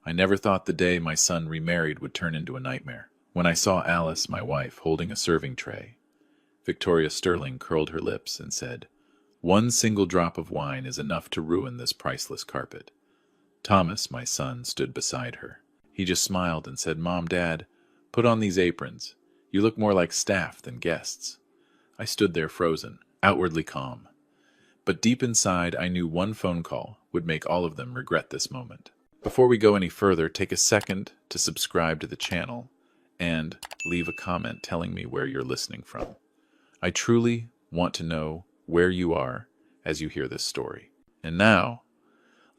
I never thought the day my son remarried would turn into a nightmare. When I saw Alice, my wife, holding a serving tray, Victoria Sterling curled her lips and said, "One single drop of wine is enough to ruin this priceless carpet." Thomas, my son, stood beside her. He just smiled and said, "Mom, Dad, put on these aprons. You look more like staff than guests." I stood there frozen, outwardly calm. But deep inside, I knew one phone call would make all of them regret this moment. Before we go any further, take a second to subscribe to the channel and leave a comment telling me where you're listening from. I truly want to know where you are as you hear this story. And now,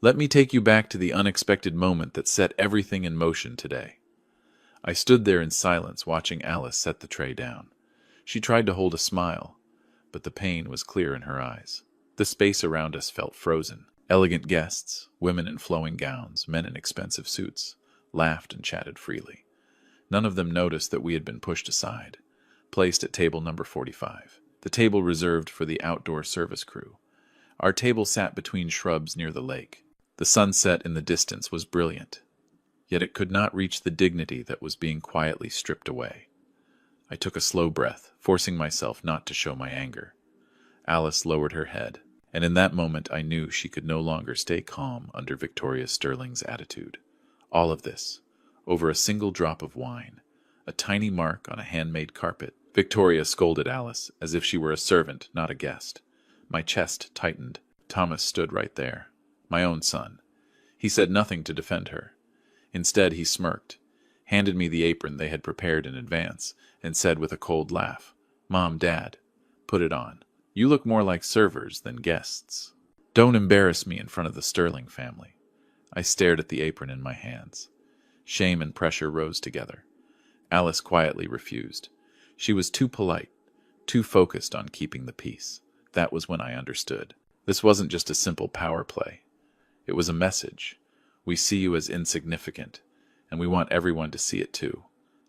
let me take you back to the unexpected moment that set everything in motion today. I stood there in silence watching Alice set the tray down. She tried to hold a smile, but the pain was clear in her eyes. The space around us felt frozen. Elegant guests, women in flowing gowns, men in expensive suits, laughed and chatted freely. None of them noticed that we had been pushed aside, placed at table number 45, the table reserved for the outdoor service crew. Our table sat between shrubs near the lake. The sunset in the distance was brilliant, yet it could not reach the dignity that was being quietly stripped away. I took a slow breath, forcing myself not to show my anger. Alice lowered her head, and in that moment I knew she could no longer stay calm under Victoria Sterling's attitude. All of this, over a single drop of wine, a tiny mark on a handmade carpet. Victoria scolded Alice as if she were a servant, not a guest. My chest tightened. Thomas stood right there, my own son. He said nothing to defend her. Instead, he smirked, handed me the apron they had prepared in advance, and said with a cold laugh, "Mom, Dad, put it on. You look more like servers than guests. Don't embarrass me in front of the Sterling family." I stared at the apron in my hands. Shame and pressure rose together. Alice quietly refused. She was too polite, too focused on keeping the peace. That was when I understood. This wasn't just a simple power play. It was a message. We see you as insignificant, and we want everyone to see it too.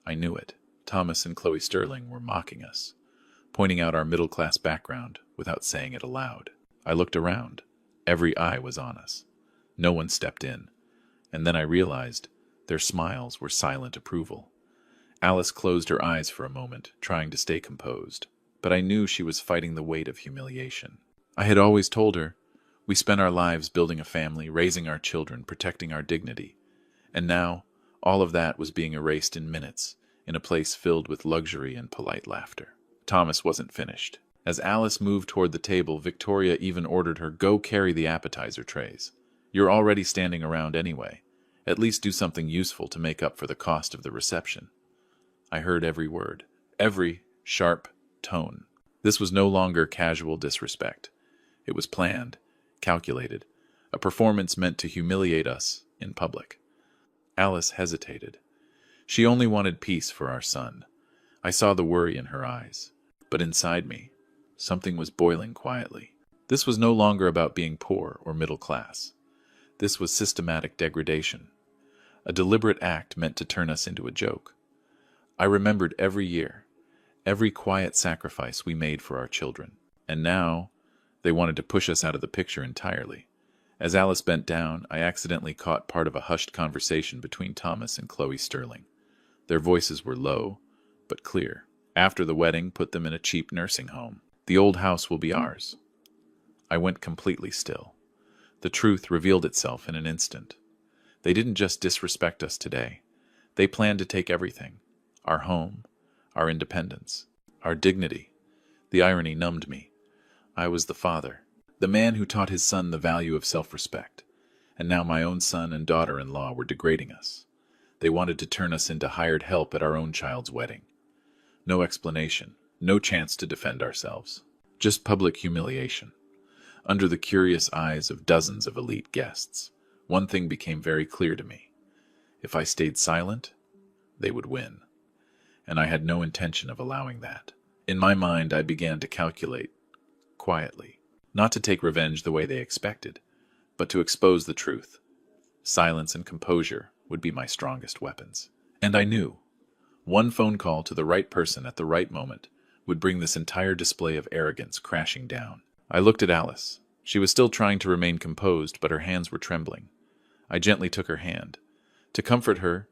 I knew it. Thomas and Chloe Sterling were mocking us, pointing out our middle-class background without saying it aloud. I looked around. Every eye was on us. No one stepped in. And then I realized their smiles were silent approval. Alice closed her eyes for a moment, trying to stay composed. But I knew she was fighting the weight of humiliation. I had always told her, we spent our lives building a family, raising our children, protecting our dignity. And now, all of that was being erased in minutes, in a place filled with luxury and polite laughter. Thomas wasn't finished. As Alice moved toward the table, Victoria even ordered her, "Go carry the appetizer trays. You're already standing around anyway. At least do something useful to make up for the cost of the reception." I heard every word, every sharp tone. This was no longer casual disrespect. It was planned, calculated, a performance meant to humiliate us in public. Alice hesitated. She only wanted peace for our son. I saw the worry in her eyes. But inside me, something was boiling quietly. This was no longer about being poor or middle class. This was systematic degradation, a deliberate act meant to turn us into a joke. I remembered every year, every quiet sacrifice we made for our children. And now, they wanted to push us out of the picture entirely. As Alice bent down, I accidentally caught part of a hushed conversation between Thomas and Chloe Sterling. Their voices were low, but clear. "After the wedding, put them in a cheap nursing home. The old house will be ours." I went completely still. The truth revealed itself in an instant. They didn't just disrespect us today. They planned to take everything. Our home, our independence, our dignity. The irony numbed me. I was the father, the man who taught his son the value of self-respect. And now my own son and daughter-in-law were degrading us. They wanted to turn us into hired help at our own child's wedding. No explanation, no chance to defend ourselves. Just public humiliation. Under the curious eyes of dozens of elite guests, one thing became very clear to me. If I stayed silent, they would win. And I had no intention of allowing that. In my mind, I began to calculate, quietly, not to take revenge the way they expected, but to expose the truth. Silence and composure would be my strongest weapons. And I knew one phone call to the right person at the right moment would bring this entire display of arrogance crashing down. I looked at Alice. She was still trying to remain composed, but her hands were trembling. I gently took her hand. to comfort her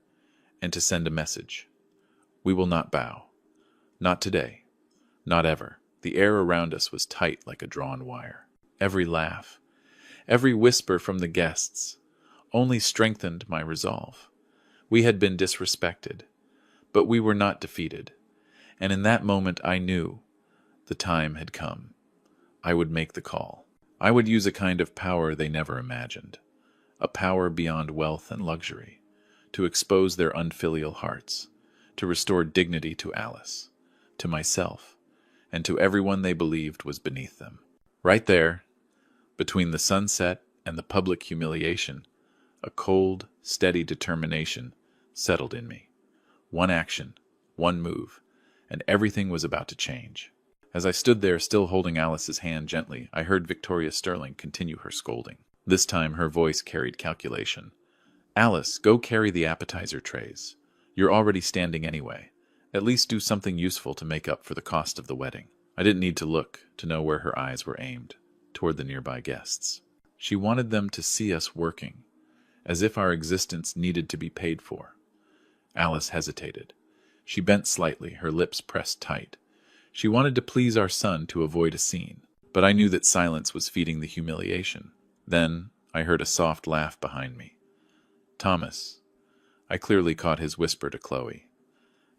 and to send a message. We will not bow. Not today. Not ever. The air around us was tight like a drawn wire. Every laugh, every whisper from the guests only strengthened my resolve. We had been disrespected, but we were not defeated, and in that moment I knew the time had come. I would make the call. I would use a kind of power they never imagined, a power beyond wealth and luxury, to expose their unfilial hearts, to restore dignity to Alice, to myself, and to everyone they believed was beneath them. Right there, between the sunset and the public humiliation, a cold, steady determination settled in me. One action, one move, and everything was about to change. As I stood there, still holding Alice's hand gently, I heard Victoria Sterling continue her scolding. This time her voice carried calculation. "Alice, go carry the appetizer trays. You're already standing anyway. At least do something useful to make up for the cost of the wedding." I didn't need to look to know where her eyes were aimed, toward the nearby guests. She wanted them to see us working, as if our existence needed to be paid for. Alice hesitated. She bent slightly, her lips pressed tight. She wanted to please our son to avoid a scene, but I knew that silence was feeding the humiliation. Then I heard a soft laugh behind me. "Thomas," I clearly caught his whisper to Chloe.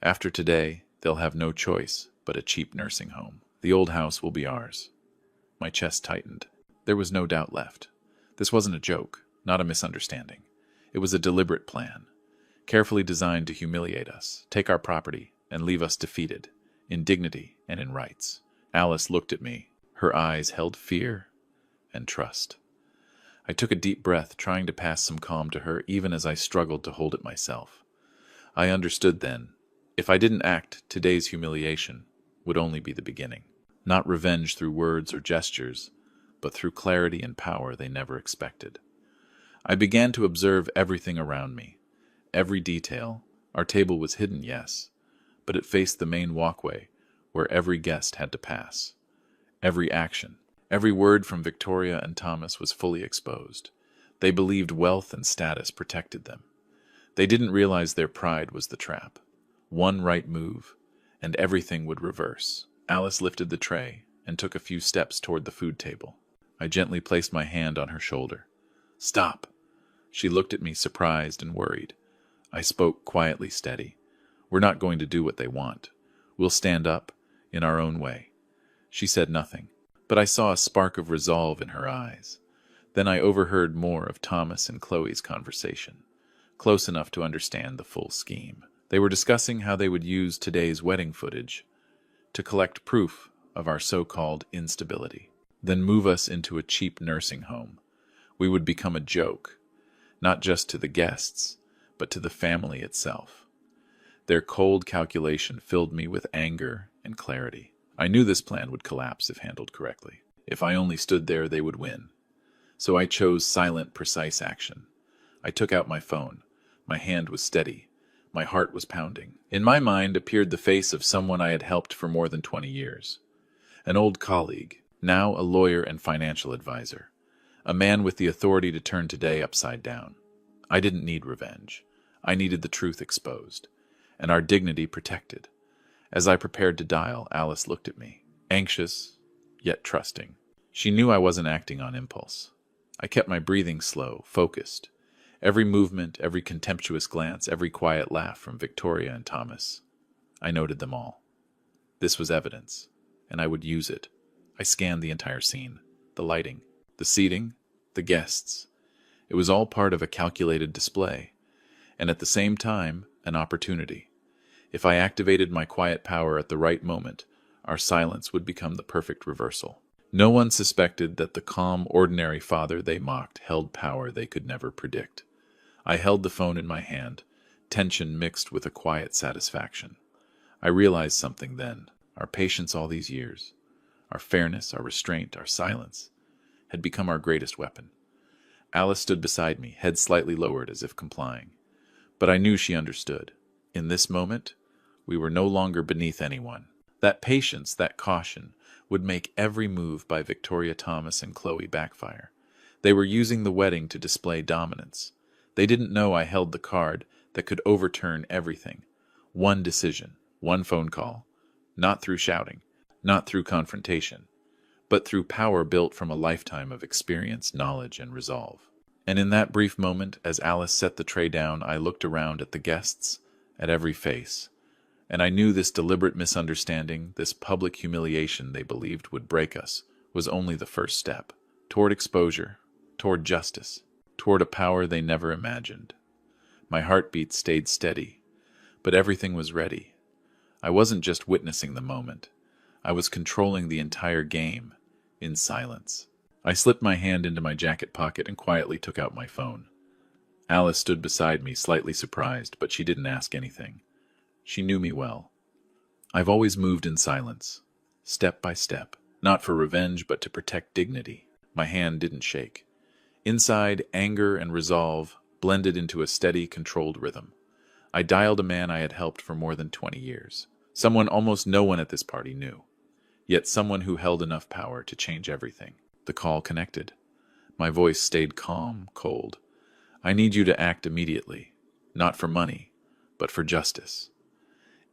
"After today, they'll have no choice but a cheap nursing home. The old house will be ours." My chest tightened. There was no doubt left. This wasn't a joke, not a misunderstanding. It was a deliberate plan, carefully designed to humiliate us, take our property, and leave us defeated, in dignity and in rights. Alice looked at me. Her eyes held fear and trust. I took a deep breath, trying to pass some calm to her, even as I struggled to hold it myself. I understood then. If I didn't act, today's humiliation would only be the beginning. Not revenge through words or gestures, but through clarity and power they never expected. I began to observe everything around me. Every detail. Our table was hidden, yes, but it faced the main walkway where every guest had to pass. Every action, every word from Victoria and Thomas was fully exposed. They believed wealth and status protected them. They didn't realize their pride was the trap. One right move, and everything would reverse. Alice lifted the tray and took a few steps toward the food table. I gently placed my hand on her shoulder. "Stop." She looked at me, surprised and worried. I spoke quietly, steady. "We're not going to do what they want. We'll stand up in our own way." She said nothing, but I saw a spark of resolve in her eyes. Then I overheard more of Thomas and Chloe's conversation, close enough to understand the full scheme. They were discussing how they would use today's wedding footage to collect proof of our so-called instability, then move us into a cheap nursing home. We would become a joke, not just to the guests, but to the family itself. Their cold calculation filled me with anger and clarity. I knew this plan would collapse if handled correctly. If I only stood there, they would win. So I chose silent, precise action. I took out my phone. My hand was steady. My heart was pounding. In my mind appeared the face of someone I had helped for more than 20 years. An old colleague, now a lawyer and financial advisor. A man with the authority to turn today upside down. I didn't need revenge. I needed the truth exposed, and our dignity protected. As I prepared to dial, Alice looked at me, anxious, yet trusting. She knew I wasn't acting on impulse. I kept my breathing slow, focused. Every movement, every contemptuous glance, every quiet laugh from Victoria and Thomas. I noted them all. This was evidence, and I would use it. I scanned the entire scene, the lighting, the seating, the guests. It was all part of a calculated display, and at the same time, an opportunity. If I activated my quiet power at the right moment, our silence would become the perfect reversal. No one suspected that the calm, ordinary father they mocked held power they could never predict. I held the phone in my hand, tension mixed with a quiet satisfaction. I realized something then. Our patience all these years, our fairness, our restraint, our silence, had become our greatest weapon. Alice stood beside me, head slightly lowered as if complying. But I knew she understood. In this moment, we were no longer beneath anyone. That patience, that caution, would make every move by Victoria Thomas and Chloe backfire. They were using the wedding to display dominance. They didn't know I held the card that could overturn everything. One decision, one phone call, not through shouting, not through confrontation, but through power built from a lifetime of experience, knowledge, and resolve. And in that brief moment, as Alice set the tray down, I looked around at the guests, at every face, and I knew this deliberate misunderstanding, this public humiliation they believed would break us, was only the first step toward exposure, toward justice, toward a power they never imagined. My heartbeat stayed steady, but everything was ready. I wasn't just witnessing the moment. I was controlling the entire game, in silence. I slipped my hand into my jacket pocket and quietly took out my phone. Alice stood beside me, slightly surprised, but she didn't ask anything. She knew me well. I've always moved in silence, step by step, not for revenge, but to protect dignity. My hand didn't shake. Inside, anger and resolve blended into a steady, controlled rhythm. I dialed a man I had helped for more than 20 years. Someone almost no one at this party knew, yet someone who held enough power to change everything. The call connected. My voice stayed calm, cold. I need you to act immediately, not for money, but for justice.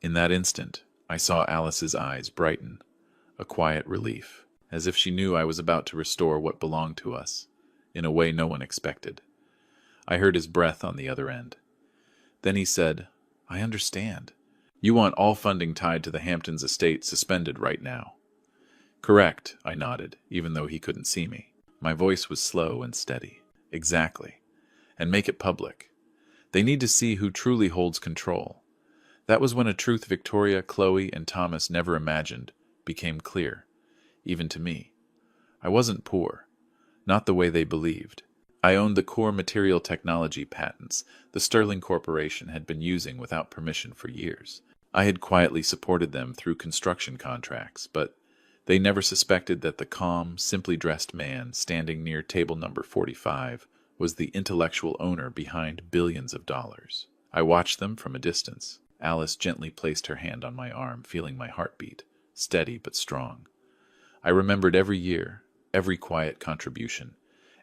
In that instant, I saw Alice's eyes brighten, a quiet relief, as if she knew I was about to restore what belonged to us, in a way no one expected. I heard his breath on the other end. Then he said, "I understand. You want all funding tied to the Hamptons estate suspended right now." "Correct," I nodded, even though he couldn't see me. My voice was slow and steady. "Exactly. And make it public. They need to see who truly holds control." That was when a truth Victoria, Chloe, and Thomas never imagined became clear, even to me. I wasn't poor, not the way they believed. I owned the core material technology patents the Sterling Corporation had been using without permission for years. I had quietly supported them through construction contracts, but they never suspected that the calm, simply dressed man standing near table number 45 was the intellectual owner behind billions of dollars. I watched them from a distance. Alice gently placed her hand on my arm, feeling my heartbeat, steady but strong. I remembered every year, every quiet contribution,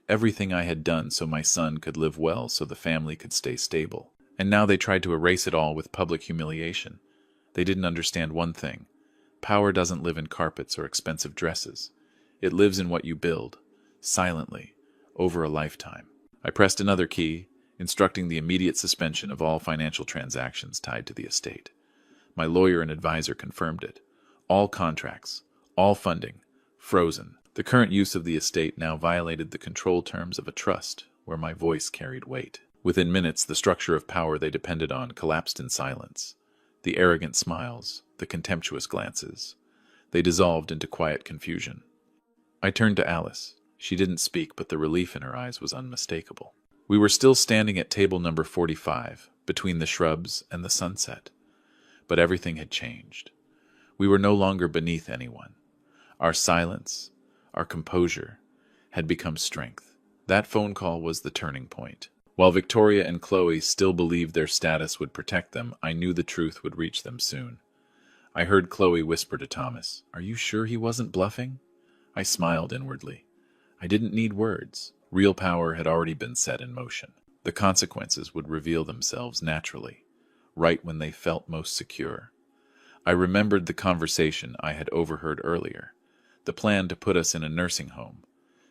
everything I had done so my son could live well, so the family could stay stable. And now they tried to erase it all with public humiliation. They didn't understand one thing. Power doesn't live in carpets or expensive dresses. It lives in what you build, silently, over a lifetime. I pressed another key, instructing the immediate suspension of all financial transactions tied to the estate. My lawyer and advisor confirmed it. All contracts, all funding, frozen. The current use of the estate now violated the control terms of a trust where my voice carried weight. Within minutes, the structure of power they depended on collapsed in silence. The arrogant smiles, the contemptuous glances. They dissolved into quiet confusion. I turned to Alice. She didn't speak, but the relief in her eyes was unmistakable. We were still standing at table number 45, between the shrubs and the sunset. But everything had changed. We were no longer beneath anyone. Our silence, our composure, had become strength. That phone call was the turning point. While Victoria and Chloe still believed their status would protect them, I knew the truth would reach them soon. I heard Chloe whisper to Thomas, "Are you sure he wasn't bluffing?" I smiled inwardly. I didn't need words. Real power had already been set in motion. The consequences would reveal themselves naturally, right when they felt most secure. I remembered the conversation I had overheard earlier, the plan to put us in a nursing home,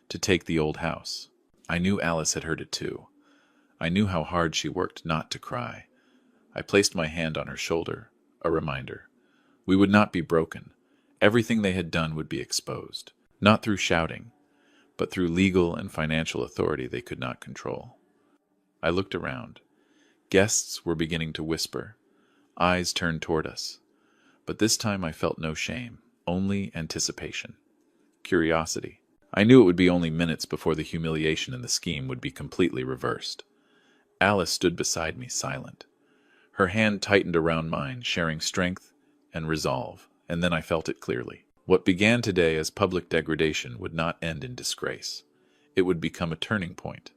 to take the old house. I knew Alice had heard it too. I knew how hard she worked not to cry. I placed my hand on her shoulder, a reminder. We would not be broken. Everything they had done would be exposed, not through shouting, but through legal and financial authority they could not control. I looked around. Guests were beginning to whisper. Eyes turned toward us. But this time I felt no shame, only anticipation, curiosity. I knew it would be only minutes before the humiliation in the scheme would be completely reversed. Alice stood beside me, silent. Her hand tightened around mine, sharing strength and resolve, and then I felt it clearly. What began today as public degradation would not end in disgrace. It would become a turning point,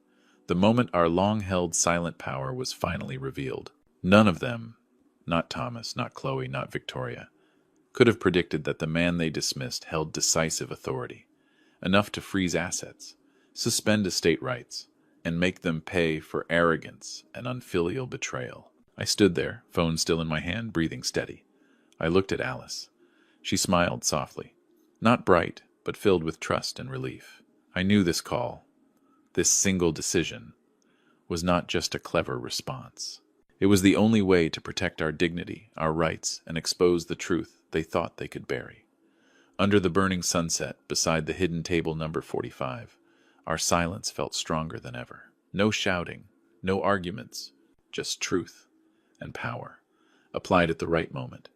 the moment our long-held silent power was finally revealed. None of them, not Thomas, not Chloe, not Victoria, could have predicted that the man they dismissed held decisive authority, enough to freeze assets, suspend estate rights, and make them pay for arrogance and unfilial betrayal. I stood there, phone still in my hand, breathing steady. I looked at Alice. She smiled softly, not bright, but filled with trust and relief. I knew this call, this single decision, was not just a clever response. It was the only way to protect our dignity, our rights, and expose the truth they thought they could bury. Under the burning sunset, beside the hidden table number 45, our silence felt stronger than ever. No shouting, no arguments, just truth and power, applied at the right moment.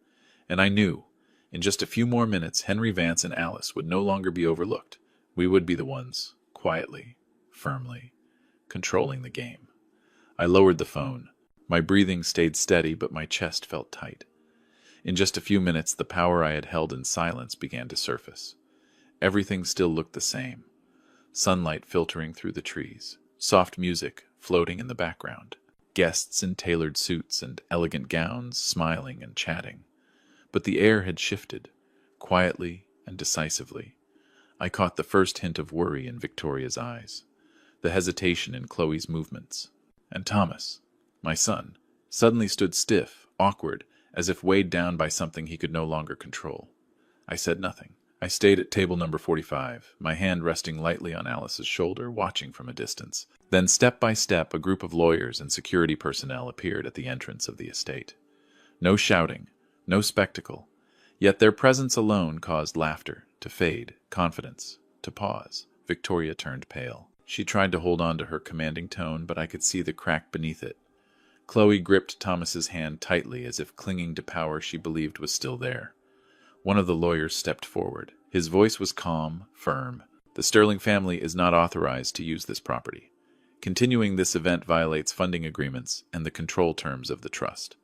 And I knew, in just a few more minutes, Henry Vance and Alice would no longer be overlooked. We would be the ones, quietly, firmly, controlling the game. I lowered the phone. My breathing stayed steady, but my chest felt tight. In just a few minutes, the power I had held in silence began to surface. Everything still looked the same. Sunlight filtering through the trees, soft music floating in the background, guests in tailored suits and elegant gowns smiling and chatting. But the air had shifted, quietly and decisively. I caught the first hint of worry in Victoria's eyes, the hesitation in Chloe's movements. And Thomas, my son, suddenly stood stiff, awkward, as if weighed down by something he could no longer control. I said nothing. I stayed at table number 45, my hand resting lightly on Alice's shoulder, watching from a distance. Then, step by step, a group of lawyers and security personnel appeared at the entrance of the estate. No shouting, no spectacle, yet their presence alone caused laughter to fade, confidence to pause. Victoria turned pale. She tried to hold on to her commanding tone, but I could see the crack beneath it. Chloe gripped Thomas's hand tightly, as if clinging to power she believed was still there. One of the lawyers stepped forward. His voice was calm, firm. The Sterling family is not authorized to use this property. Continuing this event violates funding agreements and the control terms of the trust.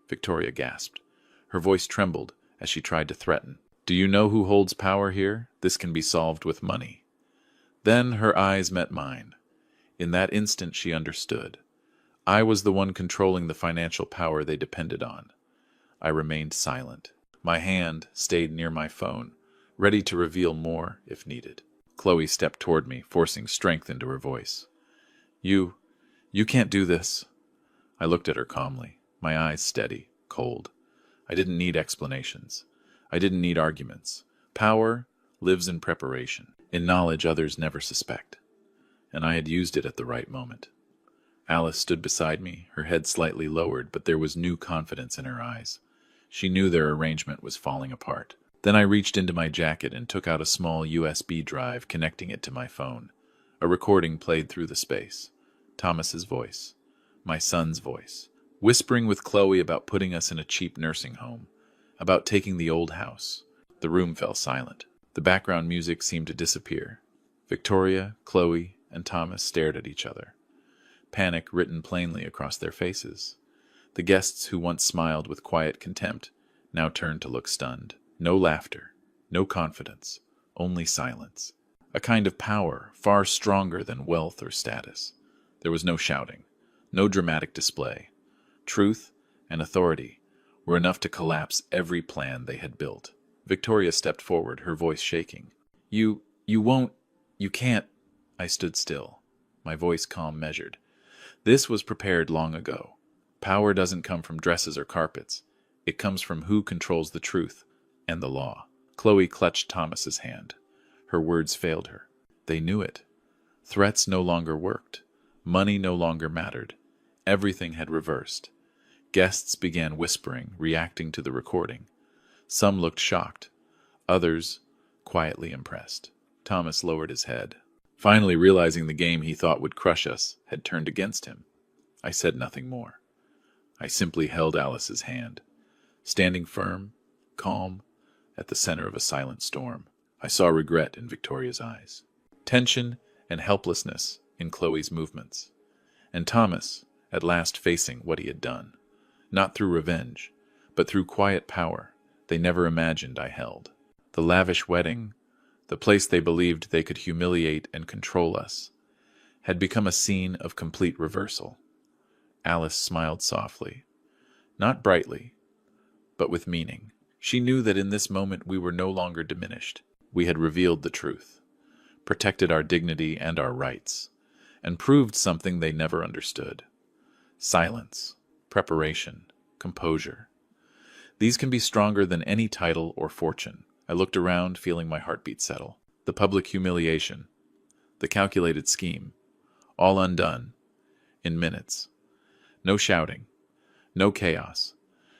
Victoria gasped. Her voice trembled as she tried to threaten. Do you know who holds power here? This can be solved with money. Then her eyes met mine. In that instant she understood. I was the one controlling the financial power they depended on. I remained silent. My hand stayed near my phone, ready to reveal more if needed. Chloe stepped toward me, forcing strength into her voice. You can't do this. I looked at her calmly, my eyes steady, cold. I didn't need explanations. I didn't need arguments. Power lives in preparation, in knowledge others never suspect. And I had used it at the right moment. Alice stood beside me, her head slightly lowered, but there was new confidence in her eyes. She knew their arrangement was falling apart. Then I reached into my jacket and took out a small USB drive, connecting it to my phone. A recording played through the space. Thomas's voice, my son's voice, whispering with Chloe about putting us in a cheap nursing home, about taking the old house. The room fell silent. The background music seemed to disappear. Victoria, Chloe, and Thomas stared at each other, panic written plainly across their faces. The guests who once smiled with quiet contempt now turned to look stunned. No laughter, no confidence, only silence. A kind of power far stronger than wealth or status. There was no shouting, no dramatic display. Truth and authority were enough to collapse every plan they had built. Victoria stepped forward, her voice shaking. You can't. I stood still, my voice calm, measured. This was prepared long ago. Power doesn't come from dresses or carpets. It comes from who controls the truth and the law. Chloe clutched Thomas's hand. Her words failed her. They knew it. Threats no longer worked. Money no longer mattered. Everything had reversed. Guests began whispering, reacting to the recording. Some looked shocked. Others quietly impressed. Thomas lowered his head, finally realizing the game he thought would crush us had turned against him. I said nothing more. I simply held Alice's hand, standing firm, calm, at the center of a silent storm. I saw regret in Victoria's eyes, tension and helplessness in Chloe's movements, and Thomas at last facing what he had done, not through revenge, but through quiet power they never imagined I held. The lavish wedding, the place they believed they could humiliate and control us, had become a scene of complete reversal. Alice smiled softly, not brightly, but with meaning. She knew that in this moment we were no longer diminished. We had revealed the truth, protected our dignity and our rights, and proved something they never understood. Silence, preparation, composure. These can be stronger than any title or fortune. I looked around, feeling my heartbeat settle. The public humiliation, the calculated scheme, all undone, in minutes. No shouting, no chaos,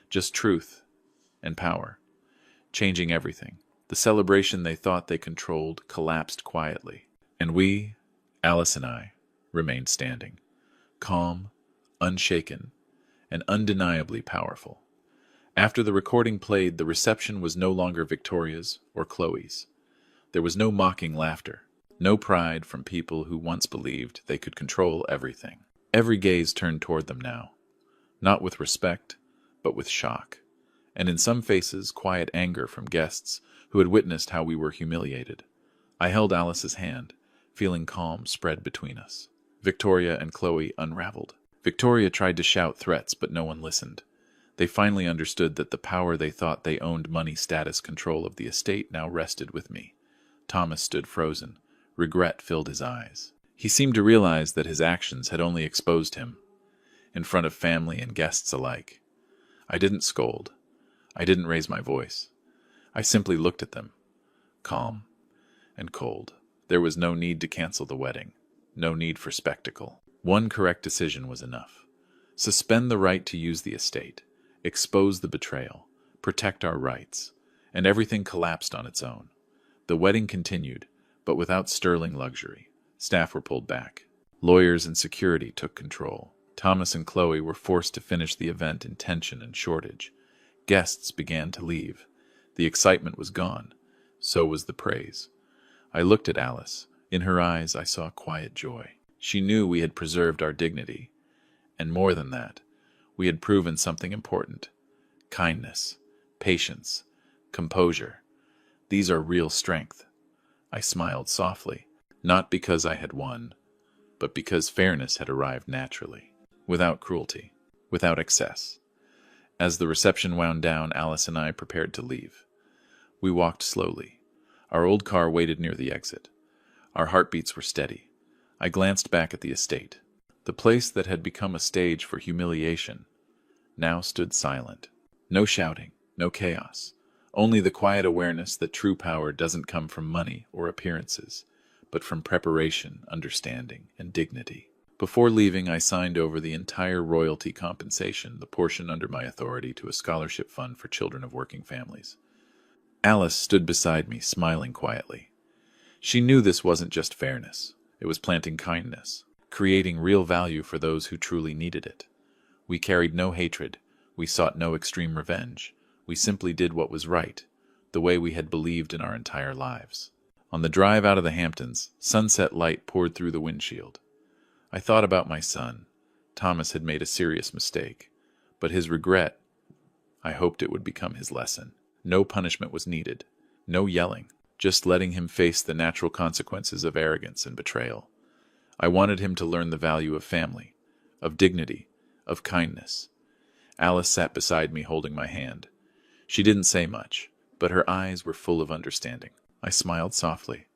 just truth and power, changing everything. The celebration they thought they controlled collapsed quietly, and we, Alice and I, remained standing, calm, unshaken, and undeniably powerful. After the recording played, the reception was no longer Victoria's or Chloe's. There was no mocking laughter, no pride from people who once believed they could control everything. Every gaze turned toward them now, not with respect, but with shock, and in some faces quiet anger from guests who had witnessed how we were humiliated. I held Alice's hand, feeling calm spread between us. Victoria and Chloe unraveled. Victoria tried to shout threats, but no one listened. They finally understood that the power they thought they owned, money, status, control of the estate, now rested with me. Thomas stood frozen. Regret filled his eyes. He seemed to realize that his actions had only exposed him, in front of family and guests alike. I didn't scold. I didn't raise my voice. I simply looked at them, calm and cold. There was no need to cancel the wedding, no need for spectacle. One correct decision was enough. Suspend the right to use the estate, expose the betrayal, protect our rights, and everything collapsed on its own. The wedding continued, but without sterling luxury. Staff were pulled back. Lawyers and security took control. Thomas and Chloe were forced to finish the event in tension and shortage. Guests began to leave. The excitement was gone. So was the praise. I looked at Alice. In her eyes I saw quiet joy. She knew we had preserved our dignity. And more than that, we had proven something important. Kindness, patience, composure. These are real strength. I smiled softly, not because I had won, but because fairness had arrived naturally, without cruelty, without excess. As the reception wound down, Alice and I prepared to leave. We walked slowly. Our old car waited near the exit. Our heartbeats were steady. I glanced back at the estate. The place that had become a stage for humiliation now stood silent. No shouting, no chaos. Only the quiet awareness that true power doesn't come from money or appearances, but from preparation, understanding, and dignity. Before leaving, I signed over the entire royalty compensation, the portion under my authority, to a scholarship fund for children of working families. Alice stood beside me, smiling quietly. She knew this wasn't just fairness. It was planting kindness, creating real value for those who truly needed it. We carried no hatred. We sought no extreme revenge. We simply did what was right, the way we had believed in our entire lives. On the drive out of the Hamptons, sunset light poured through the windshield. I thought about my son. Thomas had made a serious mistake, but his regret, I hoped it would become his lesson. No punishment was needed, no yelling, just letting him face the natural consequences of arrogance and betrayal. I wanted him to learn the value of family, of dignity, of kindness. Alice sat beside me holding my hand. She didn't say much, but her eyes were full of understanding. I smiled softly.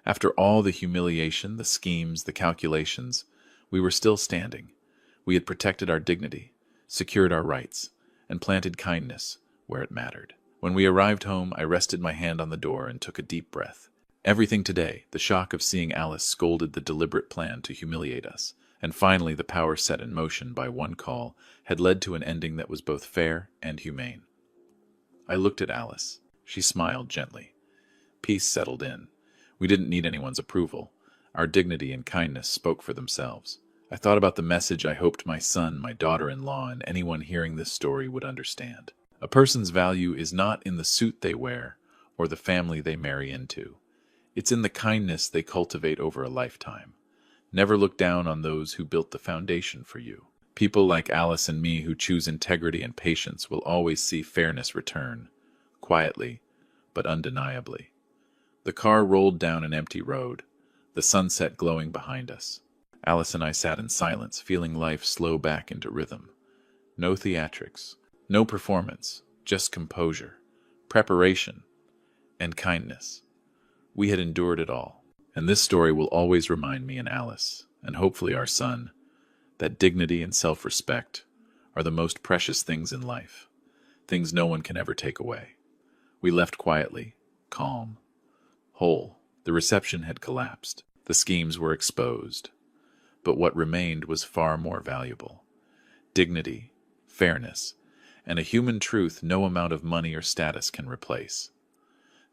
After all the humiliation, the schemes, the calculations, we were still standing. We had protected our dignity, secured our rights, and planted kindness where it mattered. When we arrived home, I rested my hand on the door and took a deep breath. Everything today, the shock of seeing Alice scolded the deliberate plan to humiliate us, and finally the power set in motion by one call, had led to an ending that was both fair and humane. I looked at Alice. She smiled gently. Peace settled in. We didn't need anyone's approval. Our dignity and kindness spoke for themselves. I thought about the message I hoped my son, my daughter-in-law, and anyone hearing this story would understand. A person's value is not in the suit they wear or the family they marry into. It's in the kindness they cultivate over a lifetime. Never look down on those who built the foundation for you. People like Alice and me who choose integrity and patience will always see fairness return, quietly, but undeniably. The car rolled down an empty road, the sunset glowing behind us. Alice and I sat in silence, feeling life slow back into rhythm. No theatrics, no performance, just composure, preparation, and kindness. We had endured it all, and this story will always remind me and Alice and hopefully our son, that dignity and self-respect are the most precious things in life, things no one can ever take away. We left quietly, calm, whole. The reception had collapsed. The schemes were exposed. But what remained was far more valuable. Dignity, fairness, and a human truth no amount of money or status can replace.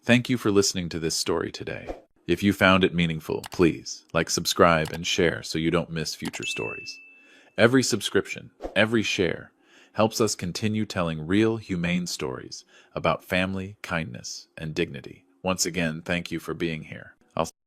Thank you for listening to this story today. If you found it meaningful, please like, subscribe, and share so you don't miss future stories. Every subscription, every share, helps us continue telling real, humane stories about family, kindness, and dignity. Once again, thank you for being here.